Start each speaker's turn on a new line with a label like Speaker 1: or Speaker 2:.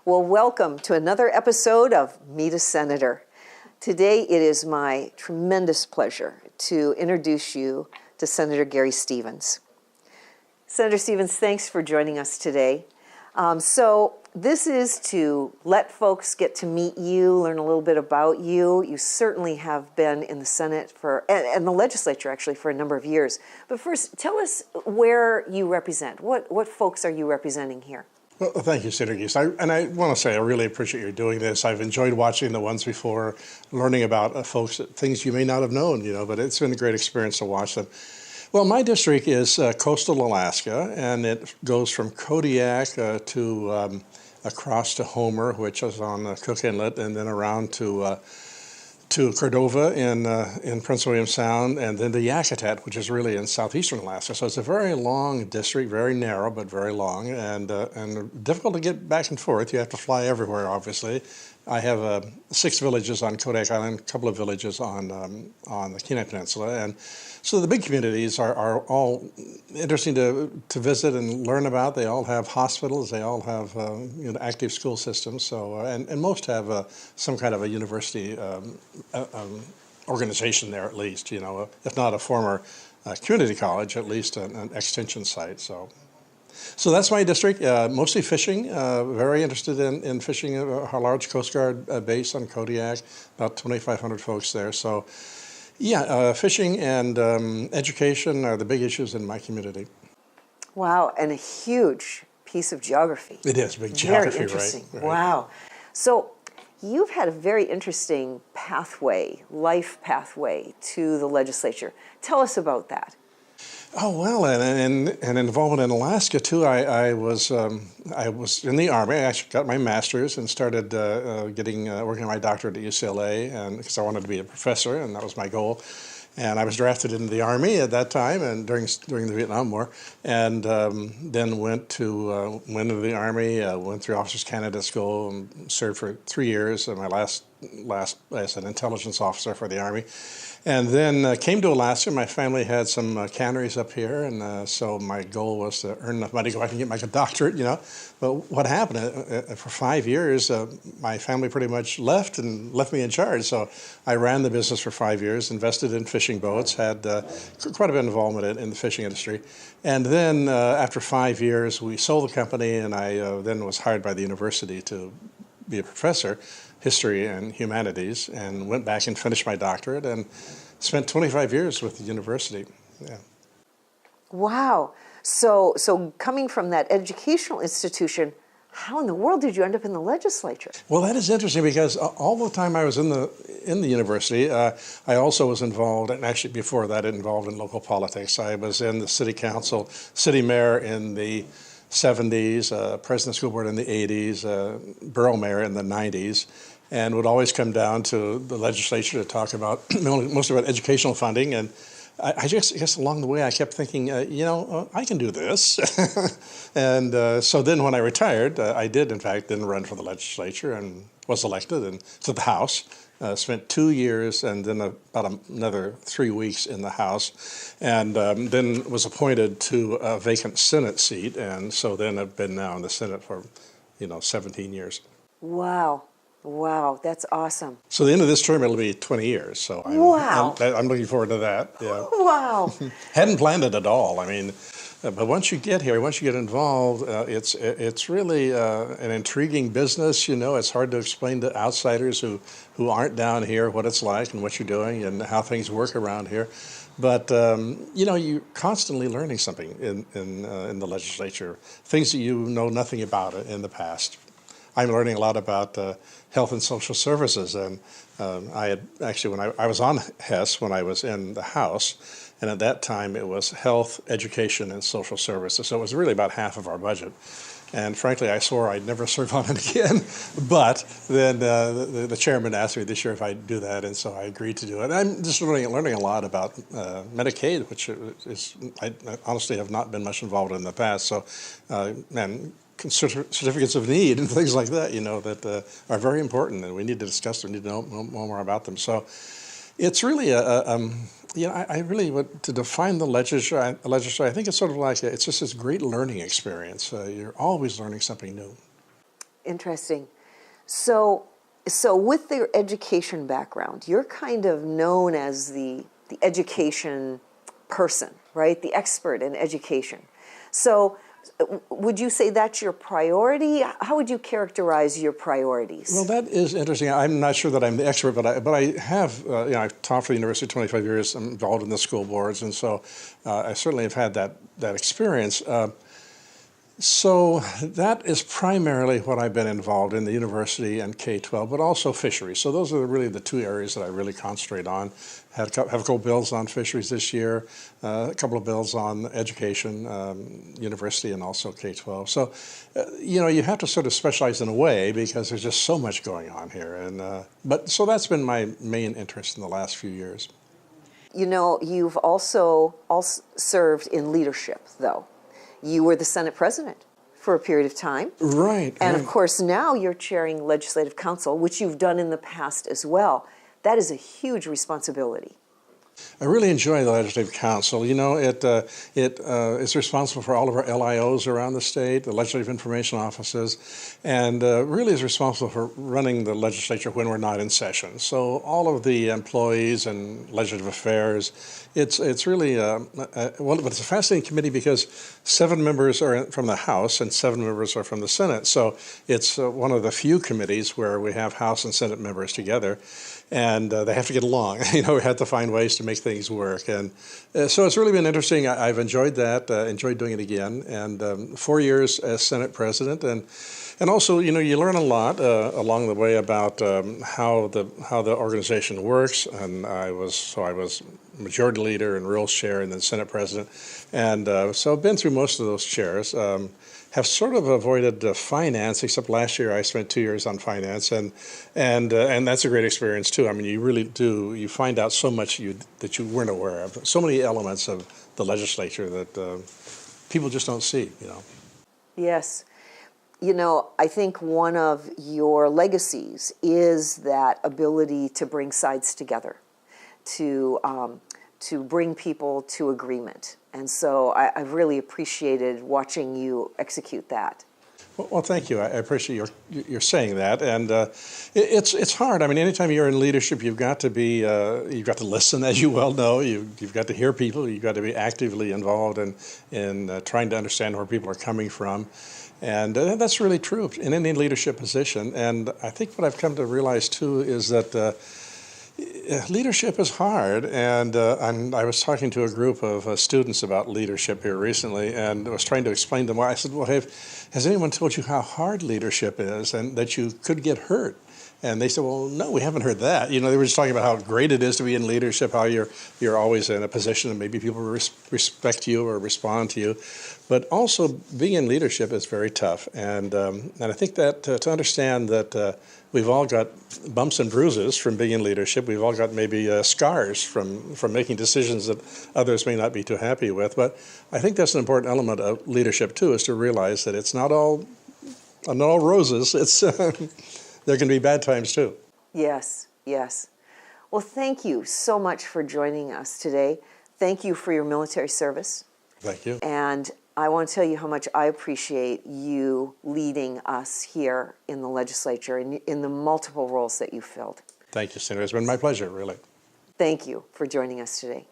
Speaker 1: Well, welcome to another episode of Meet a Senator. Today it is my tremendous pleasure to introduce you to Senator Gary Stevens. Senator Stevens, thanks for joining us today. So this is to let folks get to meet you, learn a little bit about you. You certainly have been in the Senate and the legislature actually for a number of years. But first, tell us where you represent. What folks are you representing here?
Speaker 2: Well, thank you, Senator Geese. I want to say I really appreciate you doing this. I've enjoyed watching the ones before, learning about folks, things you may not have known, but it's been a great experience to watch them. Well, my district is coastal Alaska, and it goes from Kodiak to across to Homer, which is on Cook Inlet, and then around to Cordova in Prince William Sound, and then to Yakutat, which is really in southeastern Alaska. So it's a very long district, very narrow, but very long, and difficult to get back and forth. You have to fly everywhere, obviously. I have 6 villages on Kodiak Island, a couple of villages on the Kenai Peninsula, and so the big communities are all interesting to visit and learn about. They all have hospitals. They all have active school systems. So and most have some kind of a university organization there at least. If not a former community college, at least an extension site. So that's my district, mostly fishing, very interested in fishing, a large Coast Guard base on Kodiak, about 2,500 folks there. So yeah, fishing and education are the big issues in my community.
Speaker 1: Wow, and a huge piece of geography.
Speaker 2: It is, big geography,
Speaker 1: very interesting.
Speaker 2: Right?
Speaker 1: Wow. So you've had a very interesting life pathway to the legislature. Tell us about that.
Speaker 2: Oh well, and involvement in Alaska too. I was in the Army. I actually got my master's and started working on my doctorate at UCLA, and because I wanted to be a professor, and that was my goal. And I was drafted into the Army at that time, and during the Vietnam War, and then went into the Army. Went through Officers Candidate School and served for 3 years. And my last as an intelligence officer for the Army. And then came to Alaska. My family had some canneries up here, and so my goal was to earn enough money to go back and get my doctorate, But what happened, for 5 years, my family pretty much left me in charge. So I ran the business for 5 years, invested in fishing boats, had quite a bit of involvement in the fishing industry. And then after 5 years, we sold the company, and I then was hired by the university to be a professor, history and humanities, and went back and finished my doctorate and spent 25 years with the university. Yeah.
Speaker 1: Wow. So coming from that educational institution, how in the world did you end up in the legislature?
Speaker 2: Well, that is interesting because all the time I was in the university, I also was involved, and actually before that, involved in local politics. I was in the city council, city mayor in the 70s, president of the school board in the 80s, borough mayor in the 90s, and would always come down to the legislature to talk about mostly about educational funding. And I guess along the way I kept thinking, I can do this. And so then when I retired, I did in fact then run for the legislature and was elected to the House. Spent 2 years and then about another 3 weeks in the House, and then was appointed to a vacant Senate seat, and so then I've been now in the Senate for 17 years.
Speaker 1: Wow, that's awesome.
Speaker 2: So the end of this term it'll be 20 years. So I'm looking forward to that. Yeah.
Speaker 1: Wow.
Speaker 2: Hadn't planned it at all. I mean, but once you get here, once you get involved, it's really an intriguing business. It's hard to explain to outsiders who aren't down here what it's like and what you're doing and how things work around here. But you're constantly learning something in the legislature, things that you know nothing about in the past. I'm learning a lot about health and social services, and I had actually when I was on HES when I was in the House. And at that time, it was health, education, and social services. So it was really about half of our budget. And frankly, I swore I'd never serve on it again. But then the chairman asked me this year if I'd do that, and so I agreed to do it. And I'm just learning a lot about Medicaid, which I honestly have not been much involved in the past. So, and certificates of need and things like that, that are very important, and we need to discuss them, we need to know more about them. So it's really I really would, to define the legislature, I think it's sort of like it's just this great learning experience. You're always learning something new.
Speaker 1: Interesting. So, so with their education background, you're kind of known as the education person, right? The expert in education. So, would you say that's your priority? How would you characterize your priorities?
Speaker 2: Well, that is interesting. I'm not sure that I'm the expert, but I have, I've taught for the university 25 years. I'm involved in the school boards, and so I certainly have had that experience. So that is primarily what I've been involved in, the university and K-12, but also fisheries. So those are really the two areas that I really concentrate on. Have a couple bills on fisheries this year, a couple of bills on education, university, and also K-12. So, you have to sort of specialize in a way because there's just so much going on here. But so that's been my main interest in the last few years.
Speaker 1: You've also served in leadership, though. You were the Senate president for a period of time.
Speaker 2: Right.
Speaker 1: And of course, now you're chairing Legislative Council, which you've done in the past as well. That is a huge responsibility.
Speaker 2: I really enjoy the Legislative Council. It is responsible for all of our LIOs around the state, the Legislative Information Offices, and really is responsible for running the legislature when we're not in session. So all of the employees and legislative affairs, it's really, but it's a fascinating committee because 7 members are from the House and 7 members are from the Senate. So it's one of the few committees where we have House and Senate members together. And they have to get along. We have to find ways to make things work. And so it's really been interesting. I've enjoyed that, enjoyed doing it again. And 4 years as Senate president. And also, you learn a lot along the way about how the organization works. And I was majority leader and rules chair and then Senate president. And so I've been through most of those chairs. Have sort of avoided finance, except last year I spent 2 years on finance, and that's a great experience too. I mean, you really do. You find out so much that you weren't aware of. So many elements of the legislature that people just don't see.
Speaker 1: Yes. I think one of your legacies is that ability to bring sides together, to bring people to agreement. And so I've really appreciated watching you execute that.
Speaker 2: Well, thank you. I appreciate your saying that, and it's hard. I mean, anytime you're in leadership, you've got to listen, as you well know. You've got to hear people. You've got to be actively involved in trying to understand where people are coming from, and that's really true in any leadership position. And I think what I've come to realize too is that. Leadership is hard, and I was talking to a group of students about leadership here recently, and I was trying to explain to them why. I said, well, has anyone told you how hard leadership is and that you could get hurt? And they said, well, no, we haven't heard that. They were just talking about how great it is to be in leadership, how you're always in a position and maybe people respect you or respond to you. But also being in leadership is very tough. And I think that to understand that we've all got bumps and bruises from being in leadership. We've all got maybe scars from making decisions that others may not be too happy with. But I think that's an important element of leadership, too, is to realize that it's not all roses. It's there can be bad times, too.
Speaker 1: Yes, yes. Well, thank you so much for joining us today. Thank you for your military service.
Speaker 2: Thank you.
Speaker 1: And I want to tell you how much I appreciate you leading us here in the legislature in the multiple roles that you filled.
Speaker 2: Thank you, Senator. It's been my pleasure, really.
Speaker 1: Thank you for joining us today.